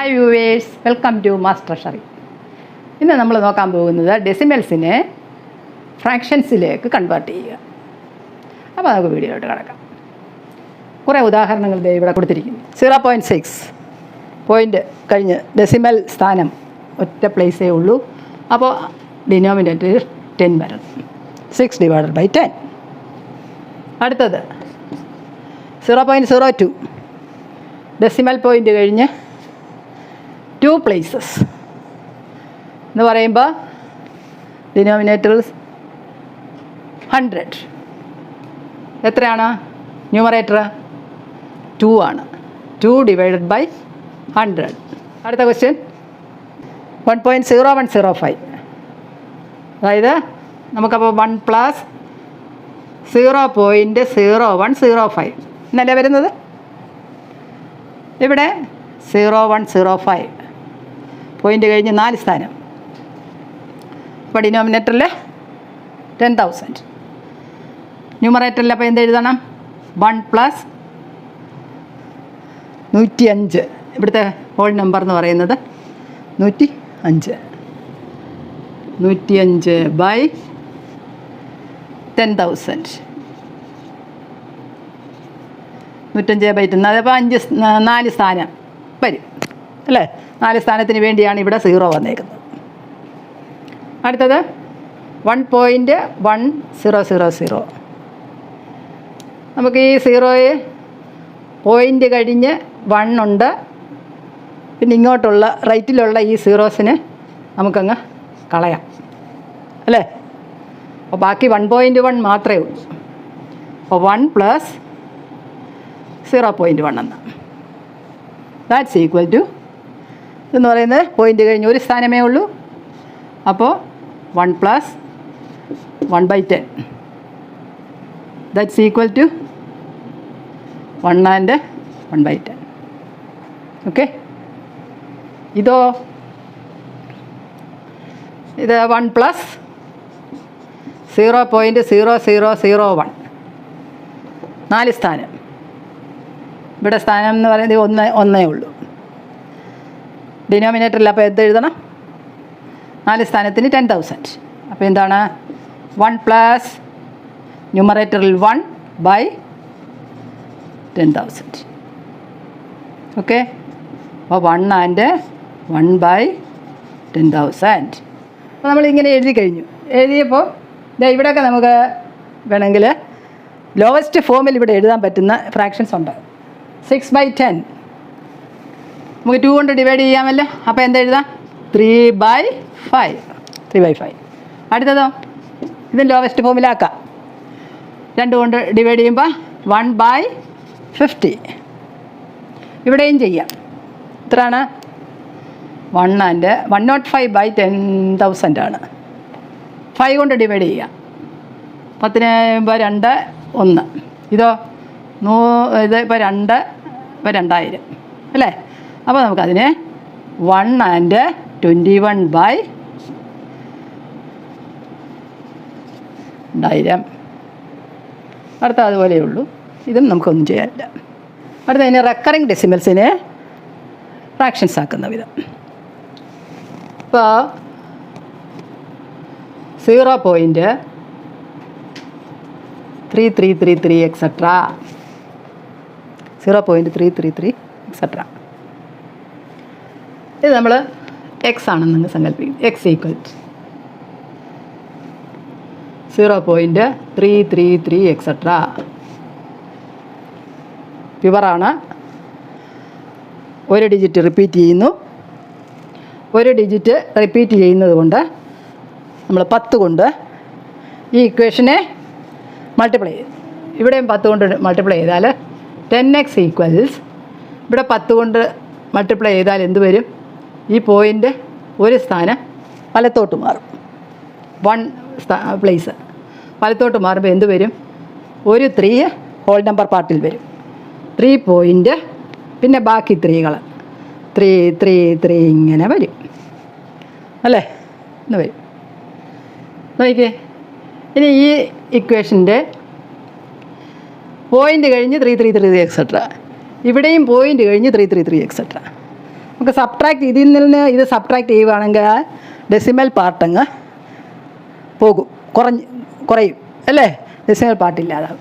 Hi viewers, welcome to master treasury. ഇന്ന് നമ്മൾ നോക്കാൻ പോകുന്നത് ഡെസിമൽസിനെ ഫ്രാക്ഷൻസിലേക്ക് കൺവേർട്ട് ചെയ്യുക. അപ്പോൾ നമുക്ക് വീഡിയോയിലോട്ട് കിടക്കാം. കുറേ ഉദാഹരണങ്ങൾ ഇവിടെ കൊടുത്തിരിക്കുന്നു. 0.6 പോയിൻ്റ് കഴിഞ്ഞ് ഡെസിമൽ സ്ഥാനം ഒറ്റ പ്ലേസേ ഉള്ളൂ. അപ്പോൾ ഡിനോമിനേറ്റർ 10 വരണം. 6/10. അടുത്തത് 0.02 ഡെസിമൽ പോയിൻ്റ് കഴിഞ്ഞ് 2 പ്ലേസസ് എന്ന് പറയുമ്പോൾ ഡിനോമിനേറ്റർ 100. എത്രയാണ്? ന്യൂമറേറ്റർ 2 ആണ്. 2/100. അടുത്ത ക്വസ്റ്റ്യൻ 1.0105. അതായത് നമുക്കപ്പോൾ 1 + 0.0105 എന്നല്ലേ വരുന്നത്. ഇവിടെ 0105 പോയിൻ്റ് കഴിഞ്ഞ് 4 സ്ഥാനം. അപ്പോൾ ഡിനോമിനേറ്ററിൽ 10,000. ന്യൂമറേറ്ററിൽ അപ്പോൾ എന്ത് എഴുതണം? 1 + 105. ഇവിടുത്തെ ഹോൾ നമ്പർ എന്ന് പറയുന്നത് 105. 105/10,000. 105/10. അതപ്പോൾ 4 സ്ഥാനം വരും അല്ലേ? 4 സ്ഥാനത്തിന് വേണ്ടിയാണ് ഇവിടെ 0 വന്നേക്കുന്നത്. അടുത്തത് 1.1000. നമുക്ക് ഈ 0 പോയിൻ്റ് കഴിഞ്ഞ് 1 ഉണ്ട്. പിന്നെ ഇങ്ങോട്ടുള്ള റൈറ്റിലുള്ള ഈ സീറോസിന് നമുക്കങ്ങ് കളയാം അല്ലേ? അപ്പോൾ ബാക്കി 1.1 മാത്രമേ ഉള്ളൂ. അപ്പോൾ 1 + 0.1 എന്ന്. ദാറ്റ്സ് ഈക്വൽ ടു എന്ന് പറയുന്നത് പോയിൻ്റ് കഴിഞ്ഞ് ഒരു സ്ഥാനമേ ഉള്ളൂ. അപ്പോൾ 1 + 1/10. That's equal to 1 and 1/10. Okay. ഇത് 1 + 0.0001. 4 സ്ഥാനം. ഇവിടെ സ്ഥാനം എന്ന് പറയുന്നത് ഒന്നേ ഉള്ളൂ. ഡിനോമിനേറ്ററിൽ അപ്പോൾ എന്ത് എഴുതണം? 4 സ്ഥാനത്തിന് 10,000. അപ്പോൾ എന്താണ്? 1 + ന്യൂമറേറ്ററിൽ 1/10,000. ഓക്കെ. അപ്പോൾ 1 and 1/10,000. അപ്പോൾ നമ്മളിങ്ങനെ എഴുതി കഴിഞ്ഞു. എഴുതിയപ്പോൾ ഇവിടെയൊക്കെ നമുക്ക് വേണമെങ്കിൽ ലോവസ്റ്റ് ഫോമിൽ ഇവിടെ എഴുതാൻ പറ്റുന്ന ഫ്രാക്ഷൻസ് ഉണ്ട്. 6/10 നമുക്ക് 2 കൊണ്ട് ഡിവൈഡ് ചെയ്യാമല്ലോ. അപ്പോൾ എന്താ എഴുതാം? 3/5. അടുത്തതോ ഇത് ലോവസ്റ്റ് ഫോമിലാക്കാം. 2 കൊണ്ട് ഡിവൈഡ് ചെയ്യുമ്പോൾ 1/50. ഇവിടെയും ചെയ്യാം. എത്രയാണ്? 1 and 105/10,000 ആണ്. 5 കൊണ്ട് ഡിവൈഡ് ചെയ്യാം. 10/2 1. ഇതോ ഇത് ഇപ്പോൾ 2/2000 അല്ലേ? അപ്പോൾ നമുക്കതിനെ 1 and 21/1000. അടുത്ത അതുപോലെയേ ഉള്ളൂ. ഇതും നമുക്കൊന്നും ചെയ്യാനില്ല. അടുത്ത അതിന് റെക്കറിങ് ഡെസിമൽസിനെ ഫ്രാക്ഷൻസ് ആക്കുന്ന വിധം. ഇപ്പോൾ 0.3333 എക്സെട്രാ. 0.333 എക്സെട്രാ. ഇത് നമ്മൾ എക്സ് ആണെന്ന് സങ്കല്പിക്കും. X equal 0.333 etcetera. പ്യുവറാണ്. ഒരു ഡിജിറ്റ് റിപ്പീറ്റ് ചെയ്യുന്നു. ഒരു ഡിജിറ്റ് റിപ്പീറ്റ് ചെയ്യുന്നത് കൊണ്ട് നമ്മൾ 10 കൊണ്ട് ഈ ഇക്വേഷനെ മൾട്ടിപ്ലൈ ചെയ്യും. ഇവിടെയും 10 കൊണ്ട് മൾട്ടിപ്ലൈ ചെയ്താൽ 10x ഈക്വൽസ് ഇവിടെ 10 കൊണ്ട് മൾട്ടിപ്ലൈ ചെയ്താൽ എന്ത് വരും? ഈ പോയിൻ്റ് ഒരു സ്ഥാനം വലത്തോട്ട് മാറും. 1 പ്ലേസ് വലത്തോട്ട് മാറുമ്പോൾ എന്ത് വരും? ഒരു 3 ഹോൾ നമ്പർ പാർട്ടിൽ വരും. 3 പോയിൻ്റ് പിന്നെ ബാക്കി 3കൾ 3 ഇങ്ങനെ വരും അല്ലേ? എന്ന് വരും. നോക്കിക്കേ. ഇനി ഈ ഇക്വേഷൻ്റെ പോയിൻ്റ് കഴിഞ്ഞ് 333 എക്സെട്ര. ഇവിടെയും പോയിൻ്റ് കഴിഞ്ഞ് 333 എക്സെട്ര. നമുക്ക് സബ്ട്രാക്ട് ഇതിൽ നിന്ന് ഇത് സബ്ട്രാക്ട് ചെയ്യുകയാണെങ്കിൽ ഡെസിമൽ പാർട്ടങ്ങ് പോകും, കുറയും അല്ലേ, ഡെസിമൽ പാർട്ടില്ലാതാകും.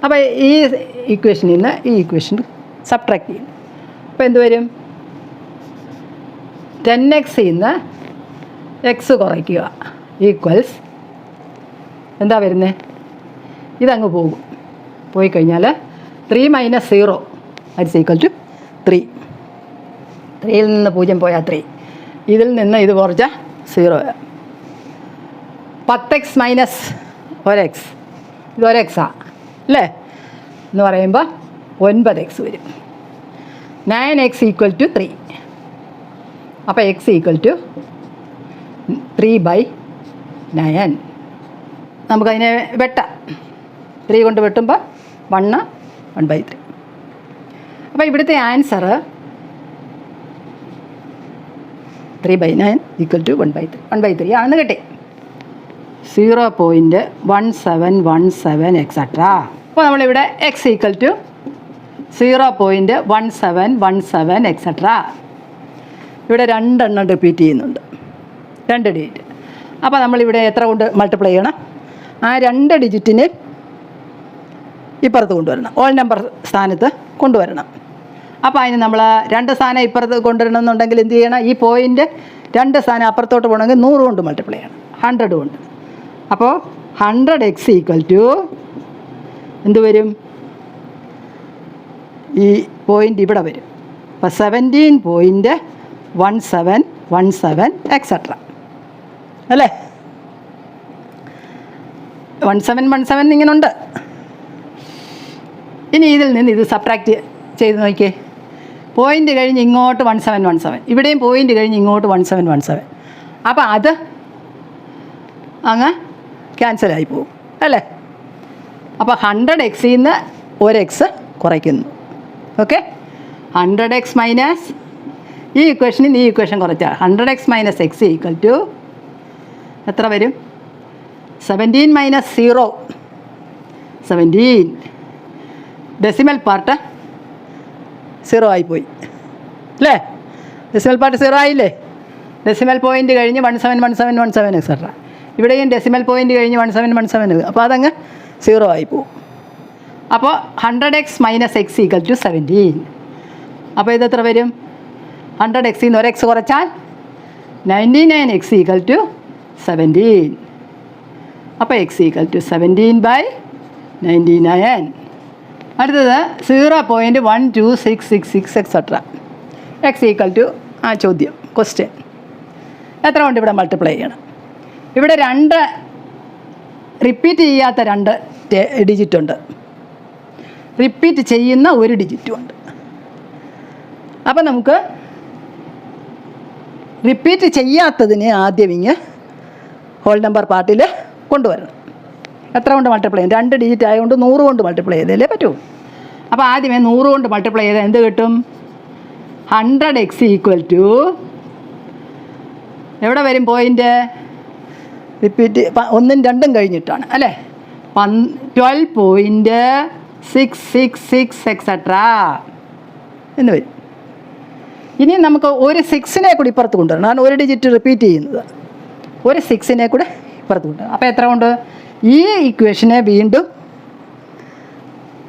അപ്പോൾ ഈ ഇക്വേഷനിൽ നിന്ന് ഈ ഇക്വേഷൻ സബ്ട്രാക്ട് ചെയ്യും. അപ്പോൾ എന്ത് വരും? 10x നിന്ന് എക്സ് കുറയ്ക്കുക ഈക്വൽസ് എന്താ വരുന്നത്? ഇതങ്ങ് പോകും. പോയി കഴിഞ്ഞാൽ 3 - 0 ദാറ്റ്സ് ഈക്വൽ ടു 3. 3യിൽ നിന്ന് 0 പോയാൽ 3, ഇതിൽ നിന്ന് ഇത് കുറച്ചാൽ 0. 10x മൈനസ് 1x, ഇത് 1x അല്ലേ എന്ന് പറയുമ്പോൾ 9x വരും. 9x equal to 3. അപ്പോൾ x ഈക്വൽ ടു 3/9. നമുക്കതിനെ വെട്ടാം. 3 കൊണ്ട് വെട്ടുമ്പോൾ 1/3. അപ്പോൾ ഇവിടുത്തെ ആൻസർ 3/9 ഈക്വൽ ടു 1/3 ആണെന്ന് കിട്ടി. 0.1717 എക്സെട്രാ. അപ്പോൾ നമ്മളിവിടെ x ഈക്വൽ ടു 0.1717 എക്സെട്രാ. ഇവിടെ 2 എണ്ണം റിപ്പീറ്റ് ചെയ്യുന്നുണ്ട്, 2 ഡിജിറ്റ്. അപ്പോൾ നമ്മളിവിടെ എത്ര കൊണ്ട് മൾട്ടിപ്ലൈ ചെയ്യണം? ആ 2 ഡിജിറ്റിന് ഇപ്പുറത്ത് കൊണ്ടുവരണം, ഓൾ നമ്പർ സ്ഥാനത്ത് കൊണ്ടുവരണം. അപ്പോൾ അതിന് നമ്മൾ 2 സ്ഥാനം ഇപ്പുറത്ത് കൊണ്ടുവരണം എന്നുണ്ടെങ്കിൽ എന്ത് ചെയ്യണം? ഈ പോയിൻ്റ് 2 സ്ഥാനം അപ്പുറത്തോട്ട് പോകണമെങ്കിൽ 100 കൊണ്ട് മൾട്ടിപ്ലൈ ചെയ്യണം, 100 കൊണ്ട്. അപ്പോൾ 100x ഈക്വൽ ടു എന്ത് വരും? ഈ പോയിൻ്റ് ഇവിടെ വരും. അപ്പോൾ 17.1717 എക്സെട്ര അല്ലേ? 1717 ഇങ്ങനെ ഉണ്ട്. ഇനി ഇതിൽ നിന്ന് ഇത് സബ്ട്രാക്റ്റ് ചെയ്ത് നോക്കിയേ. പോയിൻ്റ് കഴിഞ്ഞ് ഇങ്ങോട്ട് 1717, ഇവിടെയും പോയിൻ്റ് കഴിഞ്ഞ് ഇങ്ങോട്ട് 1717. അപ്പോൾ അത് അങ്ങ് ക്യാൻസലായി പോകും അല്ലേ? അപ്പോൾ 100xയിൽ നിന്ന് 1x കുറയ്ക്കുന്നു. ഓക്കെ, 100x മൈനസ് ഈ ഇക്വേഷനിൽ നിന്ന് ഈ ഇക്വേഷൻ കുറച്ചാൽ 100x minus x equal to എത്ര വരും? 17 - 0 17. ഡെസിമൽ പാർട്ട് 0 ആയിപ്പോയി അല്ലേ? ഡെസിമൽ പാർട്ട് 0 ആയില്ലേ? ഡെസിമൽ പോയിൻ്റ് കഴിഞ്ഞ് 171717 എക്സെട്ര. ഇവിടെയും ഡെസിമൽ പോയിൻ്റ് കഴിഞ്ഞ് 1717, അപ്പോൾ അതങ്ങ് 0 ആയിപ്പോവും. അപ്പോൾ 100x minus x equal to 17. അപ്പോൾ ഇതെത്ര വരും? 100xയിൽ നിന്ന് 1x കുറച്ചാൽ 99x ഈക്വൽ ടു 17. അപ്പോൾ x ഈക്വൽ ടു 17/99. അടുത്തത് 0.12666 എക്സെട്ര. x ഈക്വൽ ടു ആ ചോദ്യം ക്വസ്റ്റ്യൻ എത്ര കൊണ്ട് ഇവിടെ മൾട്ടിപ്ലൈ ചെയ്യണം? ഇവിടെ 2 റിപ്പീറ്റ് ചെയ്യാത്ത 2 ഡിജിറ്റ് ഉണ്ട്, റിപ്പീറ്റ് ചെയ്യുന്ന 1 ഡിജിറ്റും ഉണ്ട്. അപ്പം നമുക്ക് റിപ്പീറ്റ് ചെയ്യാത്തതിനെ ആദ്യം ഇങ്ങ് ഹോൾ നമ്പർ പാർട്ടിൽ കൊണ്ടുവരണം. എത്ര കൊണ്ട് മൾട്ടിപ്ലൈ ചെയ്യും? 2 ഡിജിറ്റ് ആയതുകൊണ്ട് 100 കൊണ്ട് മൾട്ടിപ്ലൈ ചെയ്തല്ലേ പറ്റൂ. അപ്പോൾ ആദ്യമേ 100 കൊണ്ട് മൾട്ടിപ്ലൈ ചെയ്താൽ എന്ത് കിട്ടും? 100x ഈക്വൽ ടു എവിടെ വരും പോയിൻ്റ്? റിപ്പീറ്റ് 1ഉം 2ഉം കഴിഞ്ഞിട്ടാണ് അല്ലേ? 12.666 എക്സെട്രാ എന്ന് വരും. ഇനി നമുക്ക് ഒരു 6നെ കൂടി ഇപ്പുറത്ത് കൊണ്ടുവരണം. കാരണം 1 ഡിജിറ്റ് റിപ്പീറ്റ് ചെയ്യുന്നത്, ഒരു 6നെ കൂടെ ഇപ്പുറത്ത് കൊണ്ടുവരണം. അപ്പോൾ എത്ര കൊണ്ട്? ഈ ഇക്വേഷനെ വീണ്ടും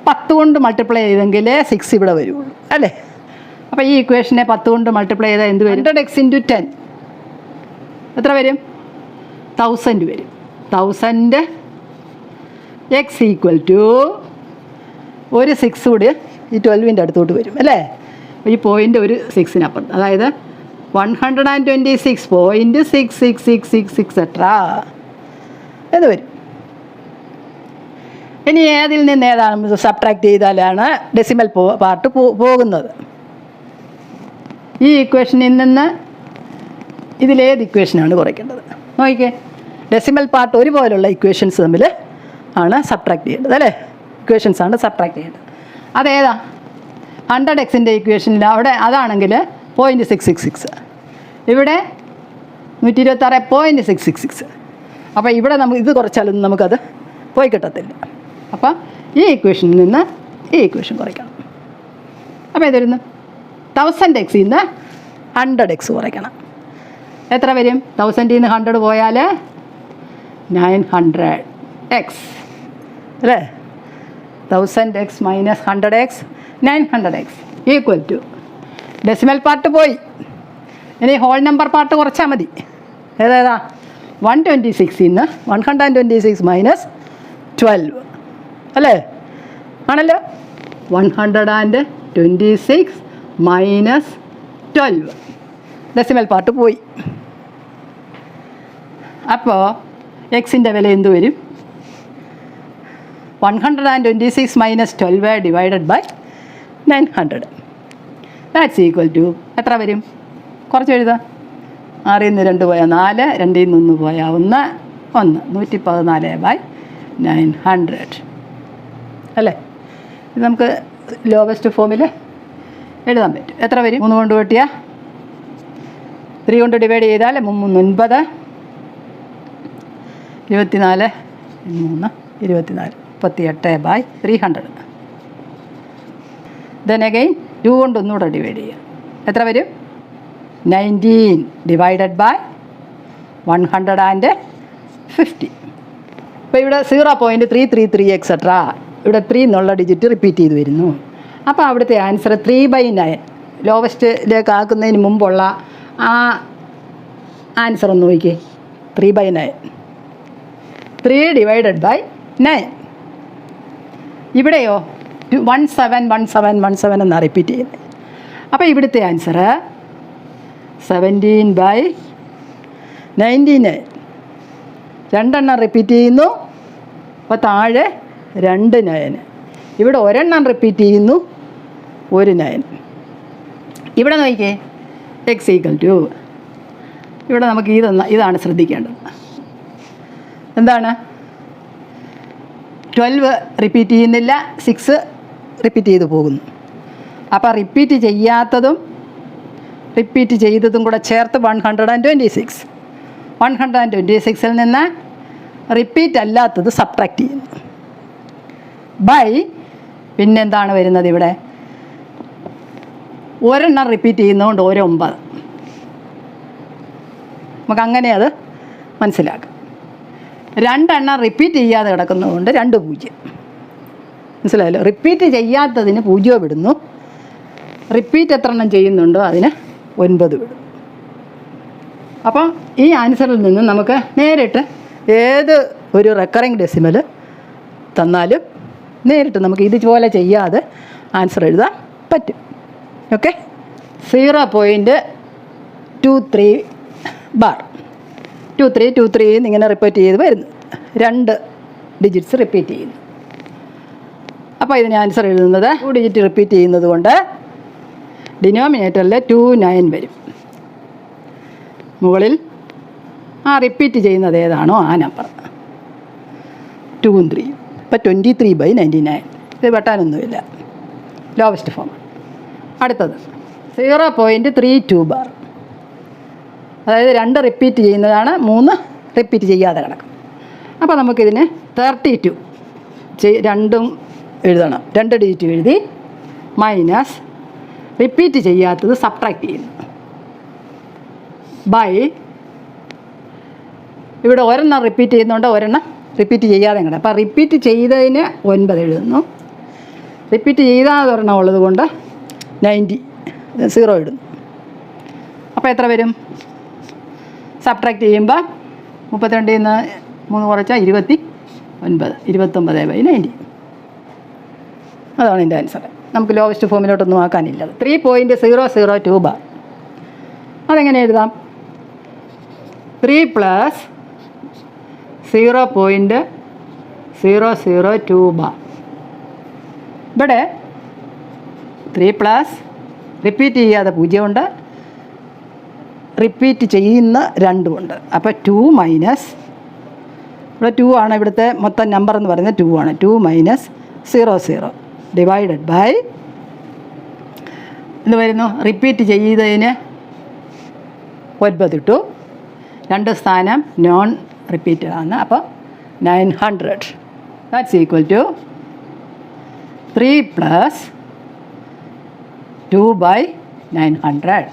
10 കൊണ്ട് മൾട്ടിപ്ലൈ ചെയ്തെങ്കിലേ 6 ഇവിടെ വരുള്ളൂ അല്ലേ? അപ്പോൾ ഈ ഇക്വേഷനെ 10 കൊണ്ട് മൾട്ടിപ്ലൈ ചെയ്താൽ എന്ത് വരും? 100x × 10 എത്ര വരും? 1000 വരും. 1000x ഈക്വൽ ടു ഒരു 6 കൂടി ഈ 12ൻ്റെ അടുത്തോട്ട് വരും അല്ലേ? ഈ പോയിൻ്റ് ഒരു 6-നപ്പുറം, അതായത് 126.6666 എക്സെട്രാ എന്ന് വരും. ഇനി ഏതിൽ നിന്ന് ഏതാണ് സബ്ട്രാക്ട് ചെയ്താലാണ് ഡെസിമൽ പാർട്ട് പോകുന്നത്? ഈ ഇക്വേഷനിൽ നിന്ന് ഇതിലേത് ഇക്വേഷനാണ് കുറയ്ക്കേണ്ടത്? നോക്കിക്കേ, ഡെസിമൽ പാർട്ട് ഒരുപോലുള്ള ഇക്വേഷൻസ് തമ്മിൽ ആണ് സബ്ട്രാക്ട് ചെയ്യേണ്ടത് അല്ലേ? ഇക്വേഷൻസാണ് സബ്ട്രാക്ട് ചെയ്യേണ്ടത്. അതേതാ? 100xൻ്റെ ഇക്വേഷനിൽ അവിടെ അതാണെങ്കിൽ 0.666, ഇവിടെ 126.666. അപ്പോൾ ഇവിടെ നമുക്ക് ഇത് കുറച്ചാലൊന്നും നമുക്കത് പോയി കിട്ടത്തില്ല. അപ്പോൾ ഈ ഇക്വേഷനിൽ നിന്ന് ഈ ഇക്വേഷൻ കുറയ്ക്കണം. അപ്പോൾ ഇതൊരുന്ന് 1000xയിൽ നിന്ന് 100x കുറയ്ക്കണം. എത്ര വരും? 1000 നിന്ന് 100 പോയാൽ 900x അല്ലേ? 1000x minus 100x 900x equal to decimal part പോയി. ഇനി ഹോൾ നമ്പർ പാർട്ട് കുറച്ചാൽ മതി. ഏതേതാ? 126 നിന്ന് 126 മൈനസ് 12 അല്ലേ? ആണല്ലോ. 126 മൈനസ് 12 ഡെസിമൽ പാർട്ട് പോയി. അപ്പോൾ എക്സിൻ്റെ വില എന്ത് വരും? 126 minus 12 divided by 900. That's equal to എത്ര വരും? കുറച്ച് എഴുതാം. 6 നിന്ന് 2 പോയാൽ 4, 2 നിന്ന് 1 പോയാൽ 1, 114 ബൈ 900 അല്ലേ? ഇത് നമുക്ക് ലോവസ്റ്റ് ഫോമിൽ എഴുതാൻ പറ്റും. എത്ര വരും? 3 കൊണ്ട് കൂട്ടിയാൽ 3 കൊണ്ട് ഡിവൈഡ് ചെയ്താൽ 9, 24, 3, 24, 38 ബൈ 300. ദെൻ അഗൈൻ 2 കൊണ്ട് ഒന്നുകൂടെ ഡിവൈഡ് ചെയ്യുക. എത്ര വരും? 19 ഡിവൈഡഡ് ബൈ 150. ഇപ്പോൾ ഇവിടെ 0.333 എക്സെട്രാ ഇവിടെ 3 എന്നുള്ള ഡിജിറ്റ് റിപ്പീറ്റ് ചെയ്ത് വരുന്നു. അപ്പോൾ അവിടുത്തെ ആൻസർ 3/9 ലോവസ്റ്റിലേക്ക് ആക്കുന്നതിന് മുമ്പുള്ള ആ ആൻസർ ഒന്ന് നോക്കിക്കേ. 3/9 3 ഡിവൈഡഡ് ബൈ 9. ഇവിടെയോ 171717 എന്നാണ് റിപ്പീറ്റ് ചെയ്യുന്നത്. അപ്പോൾ ഇവിടുത്തെ ആൻസർ 17/99. 2 എണ്ണം റിപ്പീറ്റ് ചെയ്യുന്നു. അപ്പോൾ താഴെ 2 9. ഇവിടെ 1 എണ്ണം റിപ്പീറ്റ് ചെയ്യുന്നു, 1 9. ഇവിടെ നോക്കിക്കേ എക്സ് ഈക്വൽ ടു ഇവിടെ നമുക്ക് ഇതാണ് ശ്രദ്ധിക്കേണ്ടത്. എന്താണ്? 12 റിപ്പീറ്റ് ചെയ്യുന്നില്ല, 6 റിപ്പീറ്റ് ചെയ്ത് പോകുന്നു. അപ്പോൾ റിപ്പീറ്റ് ചെയ്യാത്തതും റിപ്പീറ്റ് ചെയ്തതും കൂടെ ചേർത്ത് 126. 126ൽ നിന്ന് റിപ്പീറ്റ് അല്ലാത്തത് സബ്ട്രാക്റ്റ് ചെയ്യുന്നു. ബൈ പിന്നെന്താണ് വരുന്നത്? ഇവിടെ 1 എണ്ണം റിപ്പീറ്റ് ചെയ്യുന്നതുകൊണ്ട് 9. നമുക്കങ്ങനെ അത് മനസ്സിലാക്കാം. 2 എണ്ണം റിപ്പീറ്റ് ചെയ്യാതെ കിടക്കുന്നതുകൊണ്ട് 2 0. മനസ്സിലായല്ലോ? റിപ്പീറ്റ് ചെയ്യാത്തതിന് 0 വിടുന്നു. റിപ്പീറ്റ് എത്ര എണ്ണം ചെയ്യുന്നുണ്ടോ അതിന് 9 വിടും. അപ്പോൾ ഈ ആൻസറിൽ നിന്ന് നമുക്ക് നേരിട്ട് ഏത് ഒരു റെക്കറിങ് ഡെസിമൽ തന്നാലും നേരിട്ട് നമുക്ക് ഇതുപോലെ ചെയ്യാതെ ആൻസർ എഴുതാൻ പറ്റും. ഓക്കെ. 0.23 ബാർ 2323 എന്നിങ്ങനെ റിപ്പീറ്റ് ചെയ്ത് വരുന്നു. 2 ഡിജിറ്റ്സ് റിപ്പീറ്റ് ചെയ്യുന്നു. അപ്പോൾ ഇതിന് ആൻസർ എഴുതുന്നത് 2 ഡിജിറ്റ് റിപ്പീറ്റ് ചെയ്യുന്നത് കൊണ്ട് ഡിനോമിനേറ്ററിൽ 29 വരും. മുകളിൽ ആ റിപ്പീറ്റ് ചെയ്യുന്നത് ഏതാണോ ആ നമ്പർ 2ഉം 3. ഇപ്പോൾ 23/99. ഇത് വെട്ടാനൊന്നുമില്ല, ലോവസ്റ്റ് ഫോം. അടുത്തത് 0.32 ബാർ. അതായത് 2 റിപ്പീറ്റ് ചെയ്യുന്നതാണ്, 3 റിപ്പീറ്റ് ചെയ്യാതെ കിടക്കും. അപ്പോൾ നമുക്കിതിന് 32 രണ്ടും എഴുതണം. 2 ഡിജിറ്റ് എഴുതി മൈനസ് റിപ്പീറ്റ് ചെയ്യാത്തത് സബ്ട്രാക്റ്റ് ചെയ്യുന്നു ബൈ ഇവിടെ 1 എണ്ണം റിപ്പീറ്റ് ചെയ്യുന്നുണ്ട്, 1 എണ്ണം റിപ്പീറ്റ് ചെയ്യാതെ കിടക്കും. അപ്പോൾ റിപ്പീറ്റ് ചെയ്തതിന് 9 എഴുതുന്നു. റിപ്പീറ്റ് ചെയ്താതെ 1 എണ്ണം ഉള്ളത് കൊണ്ട് 90 0 ഇടുന്നു. അപ്പോൾ എത്ര വരും? സബ്ട്രാക്റ്റ് ചെയ്യുമ്പോൾ 32 നിന്ന് 3 കുറച്ചാൽ 29, 29/90. അതാണ് എൻ്റെ ആൻസർ. നമുക്ക് ലോവസ്റ്റ് ഫോമിലോട്ടൊന്നും ആക്കാനില്ല. 3.002 ബാർ. അതെങ്ങനെ എഴുതാം? 3 + 0.002 ബാർ. ഇവിടെ 3+ റിപ്പീറ്റ് ചെയ്യാതെ 0 ഉണ്ട്, റിപ്പീറ്റ് ചെയ്യുന്ന 2 ഉണ്ട്. അപ്പോൾ 2 മൈനസ് ഇവിടെ 2 ആണ് ഇവിടുത്തെ മൊത്തം നമ്പർ എന്ന് പറയുന്നത് 2 ആണ്. 2 - 00 ഡിവൈഡഡ് ബൈ എന്ന് വരുന്നു. റിപ്പീറ്റ് ചെയ്തതിന് 9 ഇട്ടു, 2 സ്ഥാനം നോൺ റിപ്പീറ്റഡ് ആണ്. അപ്പോൾ 900. That's equal to 3 + 2/900.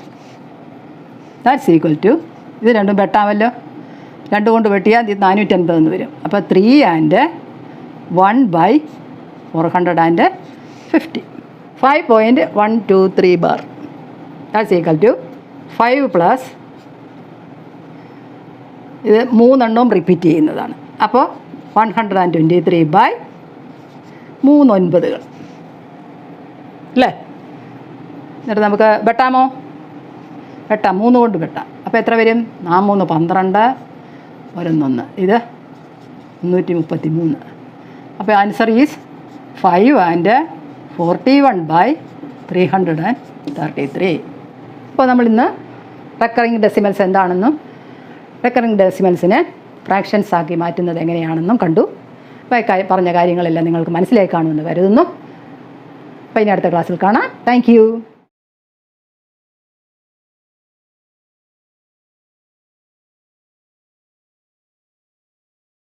That's equal to ഇത് രണ്ടും വെട്ടാമല്ലോ, 2 കൊണ്ട് വെട്ടിയാൽ ഇത് 450 എന്ന് വരും. അപ്പോൾ 3 and 1/450 5.123 bar. That's equal to 5 plus ഇത് 3 എണ്ണവും റിപ്പീറ്റ് ചെയ്യുന്നതാണ്. അപ്പോൾ 123/3 9 അല്ലേ? എന്നിട്ട് നമുക്ക് വെട്ടാമോ? വെട്ടാം, 3 കൊണ്ട് വെട്ടാം. അപ്പോൾ എത്ര വരും? 4 3 12 1 ഇത് 333. അപ്പോൾ ആൻസർ ഈസ് 5 ആൻഡ് 41/333. അപ്പോൾ നമ്മളിന്ന് റെക്കറിങ് ഡെസിമൽസ് എന്താണെന്നും റെക്കറിങ് ഡെസിമൽസിനെ ഫ്രാക്ഷൻസ് ആക്കി മാറ്റുന്നത് എങ്ങനെയാണെന്നും കണ്ടു. അപ്പോൾ പറഞ്ഞ കാര്യങ്ങളെല്ലാം നിങ്ങൾക്ക് മനസ്സിലായി കാണുമെന്ന് കരുതുന്നു. അപ്പോൾ ഇനി അടുത്ത ക്ലാസ്സിൽ കാണാം. Thank you.